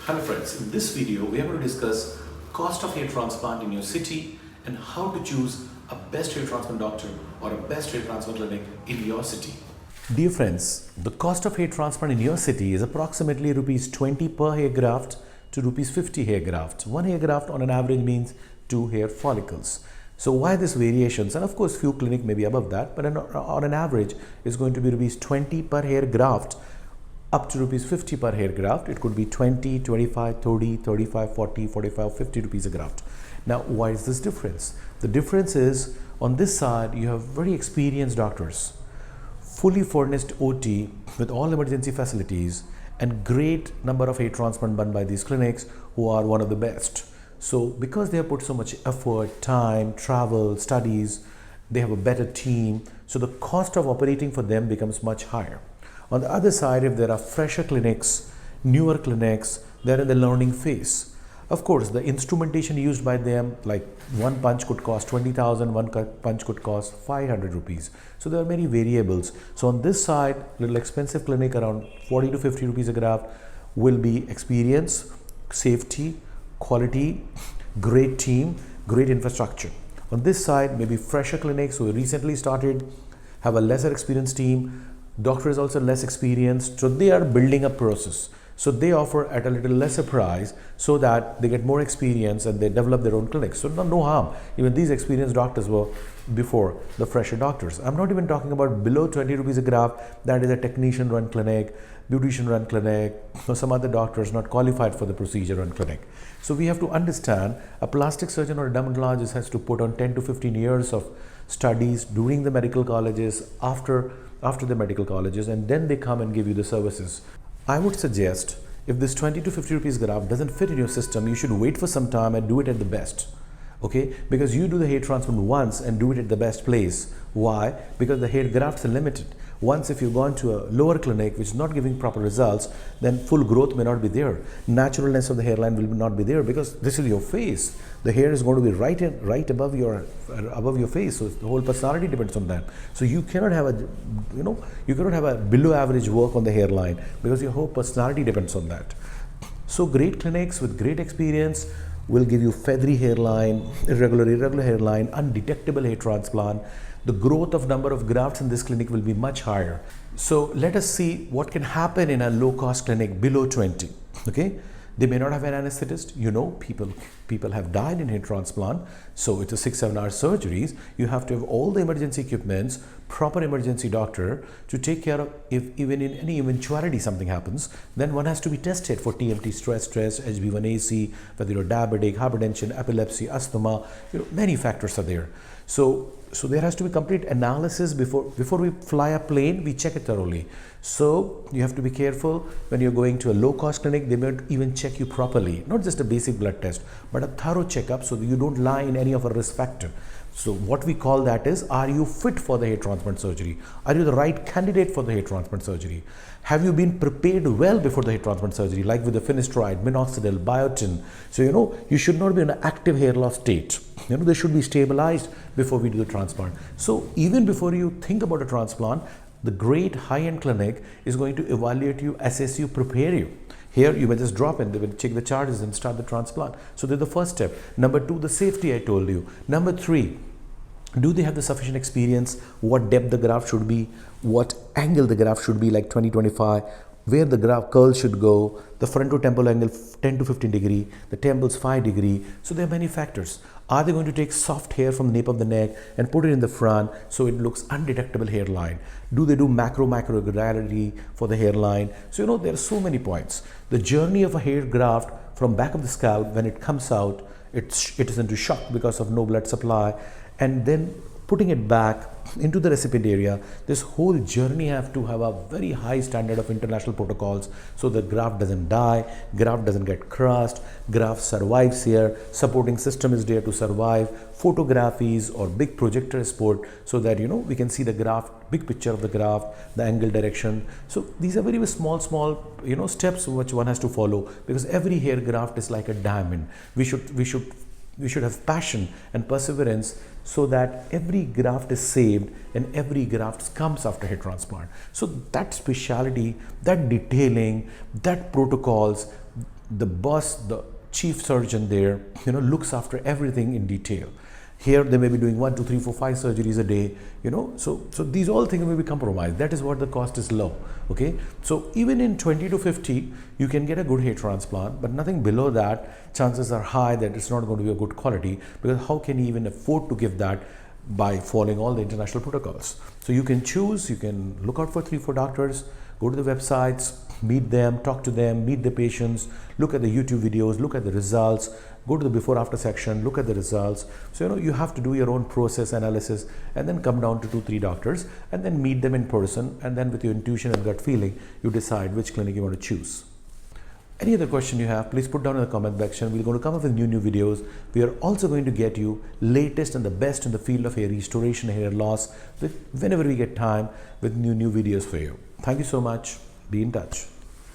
Hello friends, in this video we are going to discuss cost of hair transplant in your city and how to choose a best hair transplant doctor or a best hair transplant clinic in your city. Dear friends, the cost of hair transplant in your city is approximately rupees 20 per hair graft to rupees 50 hair graft. One hair graft on an average means 2 hair follicles. So why these variations? And of course few clinic may be above that, but on an average is going to be rupees 20 per hair graft up to rupees 50 per hair graft. It could be 20, 25, 30, 35, 40, 45, 50 rupees a graft. Now, why is this difference? The difference is on this side, you have very experienced doctors, fully furnished OT with all emergency facilities and great number of hair transplant done by these clinics who are one of the best. So because they have put so much effort, time, travel, studies, they have a better team. So the cost of operating for them becomes much higher. On the other side, if there are fresher clinics, newer clinics, they're in the learning phase. Of course, the instrumentation used by them, like one punch could cost 20,000, one punch could cost 500 rupees. So there are many variables. So on this side, little expensive clinic around 40 to 50 rupees a graft will be experience, safety, quality, great team, great infrastructure. On this side, maybe fresher clinics who recently started, have a lesser experienced team. Doctor is also less experienced, so they are building a process. So they offer at a little lesser price so that they get more experience and they develop their own clinics. So no harm. Even these experienced doctors were before the fresher doctors. I'm not even talking about below 20 rupees a graft. That is a technician run clinic, beautician run clinic, or some other doctors not qualified for the procedure run clinic. So we have to understand a plastic surgeon or a dermatologist has to put on 10 to 15 years of studies during the medical colleges, after the medical colleges, and then they come and give you the services. I would suggest if this 20 to 50 rupees graft doesn't fit in your system, you should wait for some time and do it at the best. Okay, because you do the hair transplant once and do it at the best place. Why? Because the hair grafts are limited. Once if you've gone to a lower clinic which is not giving proper results, then full growth may not be there. Naturalness of the hairline will not be there because this is your face. The hair is going to be right above your face. So the whole personality depends on that. So you cannot have a below average work on the hairline because your whole personality depends on that. So great clinics with great experience will give you feathery hairline, irregular hairline, undetectable hair transplant. The growth of number of grafts in this clinic will be much higher. So let us see what can happen in a low cost clinic below 20. Okay, they may not have an anesthetist. You know, people have died in hair transplant. So it's a 6-7 hour surgeries. You have to have all the emergency equipments, proper emergency doctor to take care of if even in any eventuality something happens, then one has to be tested for TMT, stress, HB1AC, whether you're diabetic, hypertension, epilepsy, asthma, many factors are there. So there has to be complete analysis before we fly a plane. We check it thoroughly. So you have to be careful when you're going to a low-cost clinic. They might even check you properly, not just a basic blood test, but a thorough checkup so that you don't lie in any of a risk factor. So what we call that is, are you fit for the hair transplant surgery? Are you the right candidate for the hair transplant surgery? Have you been prepared well before the hair transplant surgery, like with the finasteride, minoxidil, biotin? So you should not be in an active hair loss state. They should be stabilized before we do the transplant. So even before you think about a transplant, the great high-end clinic is going to evaluate you, assess you, prepare you. Here you may just drop in, they will check the charges and start the transplant. So that's the first step. Number 2, the safety I told you. Number 3, do they have the sufficient experience? What depth the graft should be? What angle the graft should be, like 20-25? Where the graft curl should go? The frontotemporal angle 10 to 15 degree, the temples 5 degree. So there are many factors. Are they going to take soft hair from the nape of the neck and put it in the front so it looks undetectable hairline? Do they do macro irregularity for the hairline? So there are so many points. The journey of a hair graft from back of the scalp, when it comes out, it is into shock because of no blood supply, and then putting it back into the recipient area, this whole journey have to have a very high standard of international protocols so the graft doesn't die, graft doesn't get crushed, graft survives here, supporting system is there to survive, photographies or big projector support so that we can see the graft, big picture of the graft, the angle direction. So these are very small steps which one has to follow, because every hair graft is like a diamond. We should have passion and perseverance so that every graft is saved and every graft comes after hair transplant. So that speciality, that detailing, that protocols, the boss, the chief surgeon there, looks after everything in detail. Here they may be doing 1, 2, 3, 4, 5 surgeries a day, so these all things may be compromised. That is what the cost is low. Okay, so even in 20 to 50 you can get a good hair transplant, but nothing below that, chances are high that it's not going to be a good quality, because how can you even afford to give that by following all the international protocols? So you can choose, you can look out for 3-4 doctors, go to the websites, meet them, talk to them, meet the patients, look at the YouTube videos, look at the results, go to the before after section, look at the results. So you have to do your own process analysis, and then come down to 2-3 doctors and then meet them in person, and then with your intuition and gut feeling you decide which clinic you want to choose. Any other question you have, please put down in the comment section. We're going to come up with new videos. We are also going to get you latest and the best in the field of hair restoration, hair loss, whenever we get time, with new videos for you. Thank you so much. Be in touch.